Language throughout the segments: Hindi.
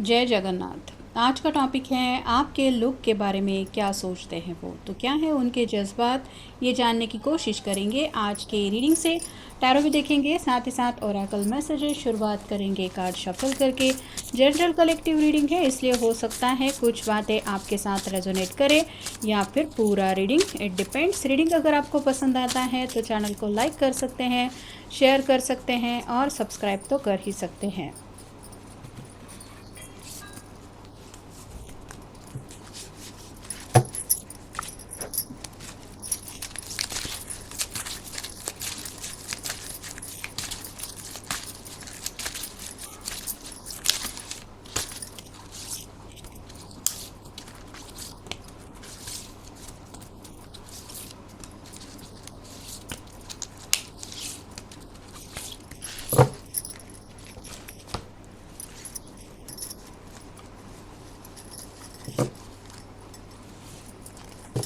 जय जगन्नाथ। आज का टॉपिक है आपके लुक के बारे में क्या सोचते हैं वो, तो क्या है उनके जज्बात, ये जानने की कोशिश करेंगे आज के रीडिंग से। टैरो भी देखेंगे, साथ ही साथ ओरेकल मैसेजेस। शुरुआत करेंगे कार्ड शफल करके। जनरल कलेक्टिव रीडिंग है, इसलिए हो सकता है कुछ बातें आपके साथ रेजोनेट करे या फिर पूरा रीडिंग, इट डिपेंड्स। रीडिंग अगर आपको पसंद आता है तो चैनल को लाइक कर सकते हैं, शेयर कर सकते हैं और सब्सक्राइब तो कर ही सकते हैं।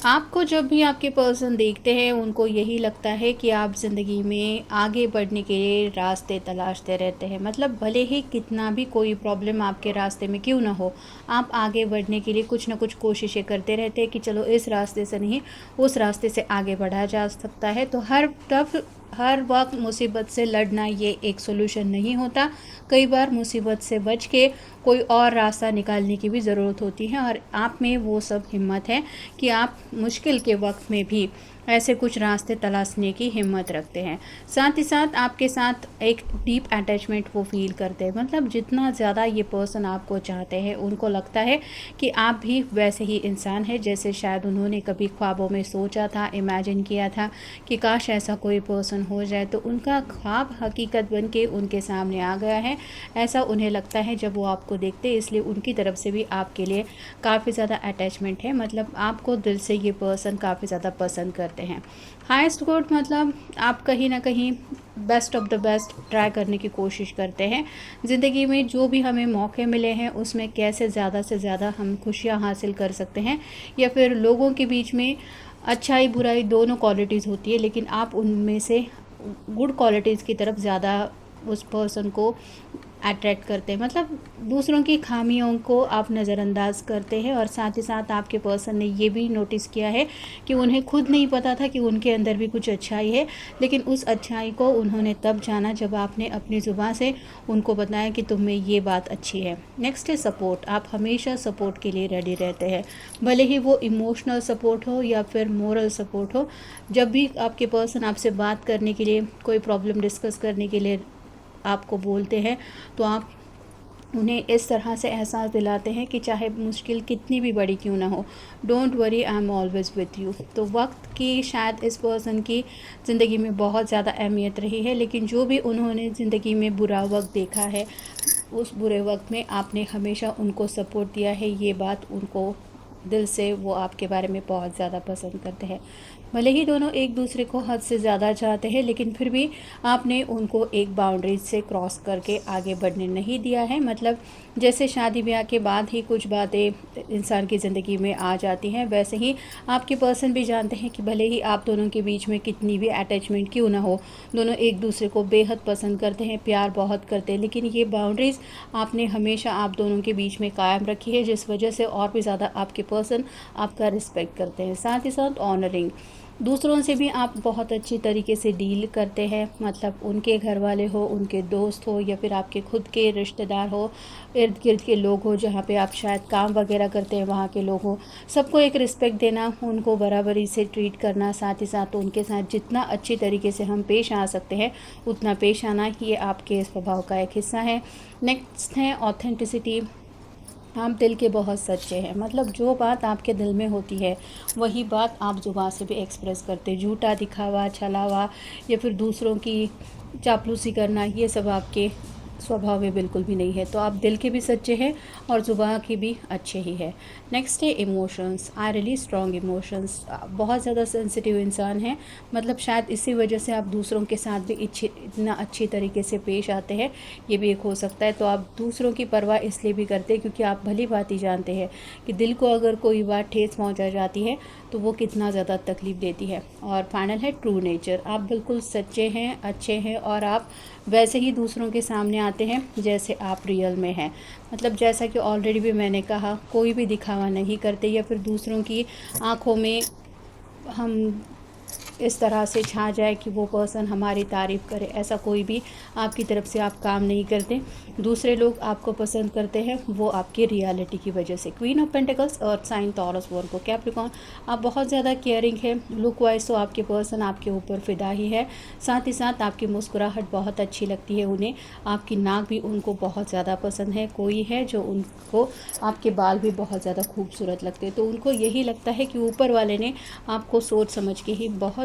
आपको जब भी आपके पर्सन देखते हैं उनको यही लगता है कि आप ज़िंदगी में आगे बढ़ने के लिए रास्ते तलाशते रहते हैं। मतलब भले ही कितना भी कोई प्रॉब्लम आपके रास्ते में क्यों ना हो, आप आगे बढ़ने के लिए कुछ ना कुछ कोशिशें करते रहते हैं कि चलो इस रास्ते से नहीं उस रास्ते से आगे बढ़ा जा सकता है। तो हर वक्त मुसीबत से लड़ना ये एक सोल्यूशन नहीं होता। कई बार मुसीबत से बच के कोई और रास्ता निकालने की भी ज़रूरत होती है, और आप में वो सब हिम्मत है कि आप मुश्किल के वक्त में भी ऐसे कुछ रास्ते तलाशने की हिम्मत रखते हैं। साथ ही साथ आपके साथ एक डीप अटैचमेंट वो फील करते हैं। मतलब जितना ज़्यादा ये पर्सन आपको चाहते हैं, उनको लगता है कि आप भी वैसे ही इंसान है जैसे शायद उन्होंने कभी ख्वाबों में सोचा था, इमेजिन किया था कि काश ऐसा कोई पर्सन हो जाए। तो उनका ख्वाब हकीकत बन के उनके सामने आ गया है, ऐसा उन्हें लगता है जब वो आपको देखते हैं। इसलिए उनकी तरफ से भी आपके लिए काफ़ी ज़्यादा अटैचमेंट है। मतलब आपको दिल से ये पर्सन काफ़ी ज़्यादा पसंद करते हैं। हाईएस्ट गुड मतलब आप कहीं ना कहीं best of the best try करने की कोशिश करते हैं। ज़िंदगी में जो भी हमें मौके मिले हैं उसमें कैसे ज़्यादा से ज़्यादा हम खुशियाँ हासिल कर सकते हैं, या फिर लोगों के बीच में अच्छाई बुराई दोनों क्वालिटीज़ होती है, लेकिन आप उनमें से गुड क्वालिटीज़ की तरफ ज़्यादा उस पर्सन को अट्रैक्ट करते हैं। मतलब दूसरों की खामियों को आप नज़रअंदाज करते हैं, और साथ ही साथ आपके पर्सन ने ये भी नोटिस किया है कि उन्हें खुद नहीं पता था कि उनके अंदर भी कुछ अच्छाई है, लेकिन उस अच्छाई को उन्होंने तब जाना जब आपने अपनी ज़ुबान से उनको बताया कि तुम में ये बात अच्छी है। नेक्स्ट है सपोर्ट। आप हमेशा सपोर्ट के लिए रेडी रहते हैं, भले ही वो इमोशनल सपोर्ट हो या फिर मोरल सपोर्ट हो। जब भी आपके पर्सन आपसे बात करने के लिए, कोई प्रॉब्लम डिस्कस करने के लिए आपको बोलते हैं, तो आप उन्हें इस तरह से एहसास दिलाते हैं कि चाहे मुश्किल कितनी भी बड़ी क्यों ना हो, don't worry, I am always with you. तो वक्त की शायद इस पर्सन की ज़िंदगी में बहुत ज़्यादा अहमियत रही है, लेकिन जो भी उन्होंने ज़िंदगी में बुरा वक्त देखा है, उस बुरे वक्त में आपने हमेशा उनको सपोर्ट दिया है। ये बात उनको दिल से, वो आपके बारे में बहुत ज़्यादा पसंद करते हैं। भले ही दोनों एक दूसरे को हद से ज़्यादा चाहते हैं, लेकिन फिर भी आपने उनको एक बाउंड्रीज से क्रॉस करके आगे बढ़ने नहीं दिया है। मतलब जैसे शादी ब्याह के बाद ही कुछ बातें इंसान की ज़िंदगी में आ जाती हैं, वैसे ही आपके पर्सन भी जानते हैं कि भले ही आप दोनों के बीच में कितनी भी अटैचमेंट क्यों ना हो, दोनों एक दूसरे को बेहद पसंद करते हैं, प्यार बहुत करते हैं, लेकिन ये बाउंड्रीज़ आपने हमेशा आप दोनों के बीच में कायम रखी है, जिस वजह से और भी ज़्यादा आपके पर्सन आपका रिस्पेक्ट करते हैं। साथ ही साथ ऑनरिंग, दूसरों से भी आप बहुत अच्छी तरीके से डील करते हैं। मतलब उनके घर वाले हो, उनके दोस्त हो, या फिर आपके खुद के रिश्तेदार हो, इर्द गिर्द के लोग हो, जहाँ पे आप शायद काम वगैरह करते हैं वहाँ के लोग हो, सबको एक रिस्पेक्ट देना, उनको बराबरी से ट्रीट करना। साथ ही साथ उनके साथ जितना अच्छी तरीके से हम पेश आ सकते हैं उतना पेश आना, ये आपके स्वभाव का एक हिस्सा है। नेक्स्ट है ऑथेंटिसिटी। आप दिल के बहुत सच्चे हैं। मतलब जो बात आपके दिल में होती है वही बात आप ज़ुबान से भी एक्सप्रेस करते हैं। झूठा दिखावा, छलावा या फिर दूसरों की चापलूसी करना, ये सब आपके स्वभाव में बिल्कुल भी नहीं है। तो आप दिल के भी सच्चे हैं और ज़ुबान के भी अच्छे ही है। नेक्स्ट है emotions. I really strong emotions. बहुत ज़्यादा सेंसिटिव इंसान हैं। मतलब शायद इसी वजह से आप दूसरों के साथ भी इतना अच्छी तरीके से पेश आते हैं, ये भी एक हो सकता है। तो आप दूसरों की परवाह इसलिए भी करते हैं क्योंकि आप भली बात ही जानते हैं कि दिल को अगर कोई बात ठेस पहुंचा जाती है तो वो कितना ज़्यादा तकलीफ़ देती है। और फाइनल है ट्रू नेचर। आप बिल्कुल सच्चे हैं, अच्छे हैं, और आप वैसे ही दूसरों के सामने आते हैं जैसे आप रियल में हैं। मतलब जैसा कि ऑलरेडी भी मैंने कहा, कोई भी दिखावा नहीं करते या फिर दूसरों की आंखों में हम इस तरह से छा जाए कि वो पर्सन हमारी तारीफ़ करे, ऐसा कोई भी आपकी तरफ से आप काम नहीं करते। दूसरे लोग आपको पसंद करते हैं वो आपकी रियलिटी की वजह से। Queen of pentacles, earth sign, Taurus, Virgo, Capricorn, आप बहुत ज़्यादा केयरिंग है। लुक वाइज तो आपके पर्सन आपके ऊपर फ़िदा ही है। साथ ही साथ आपकी मुस्कुराहट बहुत अच्छी लगती है उन्हें, आपकी नाक भी उनको बहुत ज़्यादा पसंद है। कोई है जो उनको आपके बाल भी बहुत ज़्यादा खूबसूरत लगते हैं, तो उनको यही लगता है कि ऊपर वाले ने आपको सोच समझ के ही बहुत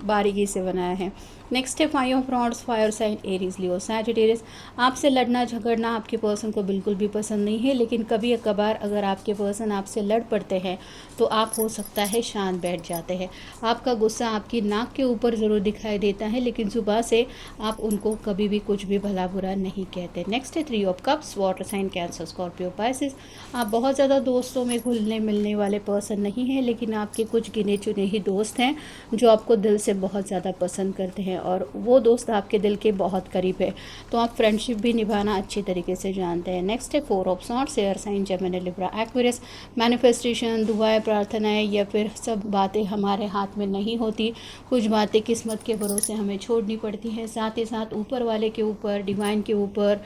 बारीकी से बनाया है। नेक्स्ट है five of rods, fire sign, Aries, Leo, Sagittarius. आपसे लड़ना झगड़ना आपके पर्सन को बिल्कुल भी पसंद नहीं है, लेकिन कभी कभार अगर आपके पर्सन आपसे लड़ पड़ते हैं तो आप हो सकता है शांत बैठ जाते हैं। आपका गुस्सा आपकी नाक के ऊपर ज़रूर दिखाई देता है, लेकिन सुबह से आप उनको कभी भी कुछ भी भला बुरा नहीं कहते। नेक्स्ट है three of cups, water sign, Cancer, Scorpio, Pisces. आप बहुत ज़्यादा दोस्तों में घुलने मिलने वाले पर्सन नहीं हैं, लेकिन आपके कुछ गिने चुने ही दोस्त हैं जो आपको दिल से बहुत ज़्यादा पसंद करते हैं और वो दोस्त आपके दिल के बहुत करीब है, तो आप फ्रेंडशिप भी निभाना अच्छी तरीके से जानते हैं। नेक्स्ट है four of swords, air sign, Gemini, Libra, Aquarius. Manifestation, दुआएं, प्रार्थनाएं या फिर सब बातें हमारे हाथ में नहीं होती, कुछ बातें किस्मत के भरोसे हमें छोड़नी पड़ती हैं। साथ ही साथ ऊपर वाले के ऊपर, डिवाइन के ऊपर,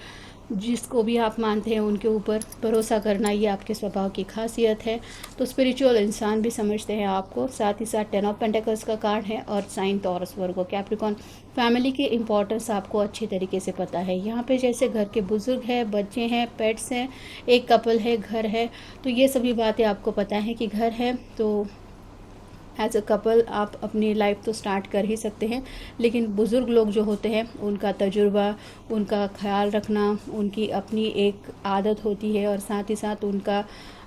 जिसको भी आप मानते हैं उनके ऊपर भरोसा करना ये आपके स्वभाव की खासियत है, तो स्पिरिचुअल इंसान भी समझते हैं आपको। साथ ही साथ टेन ऑफ पेंटिकल्स का कार्ड है और sign, Taurus, Virgo, Capricorn. Family की इम्पोर्टेंस आपको अच्छी तरीके से पता है। यहाँ पे जैसे घर के बुजुर्ग हैं, बच्चे हैं, पेट्स हैं, एक कपल है, घर है, तो ये सभी बातें आपको पता है कि घर है तो एज अ कपल आप अपनी लाइफ तो स्टार्ट कर ही सकते हैं, लेकिन बुज़ुर्ग लोग जो होते हैं उनका तजुर्बा, उनका ख्याल रखना, उनकी अपनी एक आदत होती है और साथ ही साथ उनका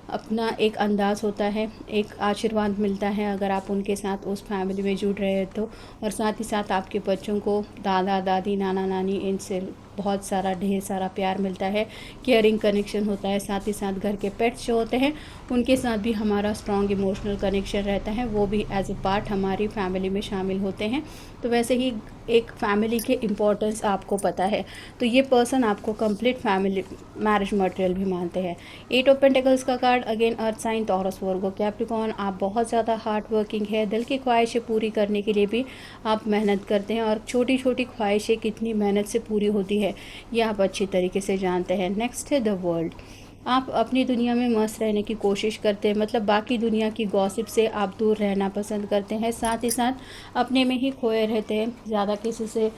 अपना एक अंदाज़ होता है, एक आशीर्वाद मिलता है अगर आप उनके साथ उस फैमिली में जुड़ रहे हैं तो। और साथ ही साथ आपके बच्चों को दादा दादी, नाना नानी, इनसे बहुत सारा ढेर सारा प्यार मिलता है, केयरिंग कनेक्शन होता है। साथ ही साथ घर के पेट्स जो होते हैं उनके साथ भी हमारा स्ट्रॉन्ग इमोशनल कनेक्शन रहता है, वो भी एज ए पार्ट हमारी फैमिली में शामिल होते हैं। तो वैसे ही एक फैमिली के इम्पोर्टेंस आपको पता है, तो ये पर्सन आपको कंप्लीट फैमिली मैरिज मटेरियल भी मानते हैं। एट ऑफ पेंटिकल्स का card, again earth sign, Taurus, Virgo, Capricorn. आप बहुत ज़्यादा हार्ड वर्किंग है, दिल की ख्वाहिशें पूरी करने के लिए भी आप मेहनत करते हैं और छोटी छोटी ख्वाहिशें कितनी मेहनत से पूरी होती है ये आप अच्छी तरीके से जानते हैं। नेक्स्ट है द वर्ल्ड। आप अपनी दुनिया में मस्त रहने की कोशिश करते हैं, मतलब बाकी दुनिया की गॉसिप से आप दूर रहना पसंद करते हैं। साथ ही साथ अपने में ही खोए रहते हैं, ज़्यादा किसी से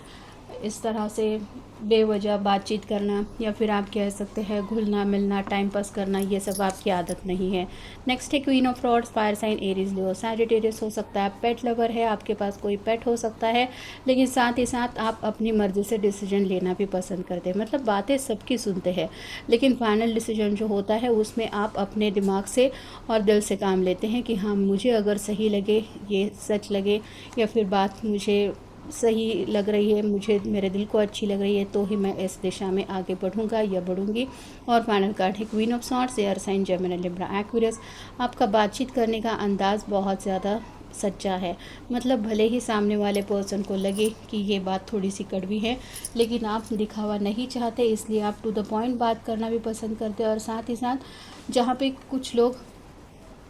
इस तरह से बेवजह बातचीत करना या फिर आप कह सकते हैं घुलना मिलना, टाइम पास करना, ये सब आपकी आदत नहीं है। नेक्स्ट है queen of rods, fire sign, Aries, Leo, Sagittarius. हो सकता है पेट लवर है, आपके पास कोई पेट हो सकता है, लेकिन साथ ही साथ आप अपनी मर्ज़ी से डिसीजन लेना भी पसंद करते हैं। मतलब बातें सबकी सुनते हैं, लेकिन फाइनल डिसीजन जो होता है उसमें आप अपने दिमाग से और दिल से काम लेते हैं कि हाँ मुझे अगर सही लगे, ये सच लगे या फिर बात मुझे सही लग रही है, मुझे मेरे दिल को अच्छी लग रही है, तो ही मैं इस दिशा में आगे बढ़ूंगा या बढ़ूंगी। और फाइनल कार्ड है queen of swords, air sign, Gemini, Libra, Aquarius. आपका बातचीत करने का अंदाज़ बहुत ज़्यादा सच्चा है, मतलब भले ही सामने वाले पर्सन को लगे कि ये बात थोड़ी सी कड़वी है, लेकिन आप दिखावा नहीं चाहते, इसलिए आप टू द पॉइंट बात करना भी पसंद करते हैं। और साथ ही साथ जहाँ पे कुछ लोग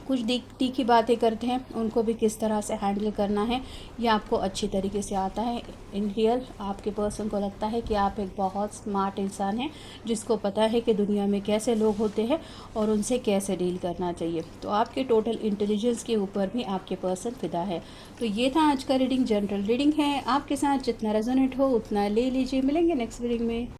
कुछ तीखी बातें करते हैं उनको भी किस तरह से हैंडल करना है ये आपको अच्छी तरीके से आता है। इन रियल आपके पर्सन को लगता है कि आप एक बहुत स्मार्ट इंसान हैं जिसको पता है कि दुनिया में कैसे लोग होते हैं और उनसे कैसे डील करना चाहिए, तो आपके टोटल इंटेलिजेंस के ऊपर भी आपके पर्सन फिदा है। तो ये था आज का रीडिंग, जनरल रीडिंग है, आपके साथ जितना रेजोनेट हो उतना ले लीजिए। मिलेंगे नेक्स्ट रीडिंग में।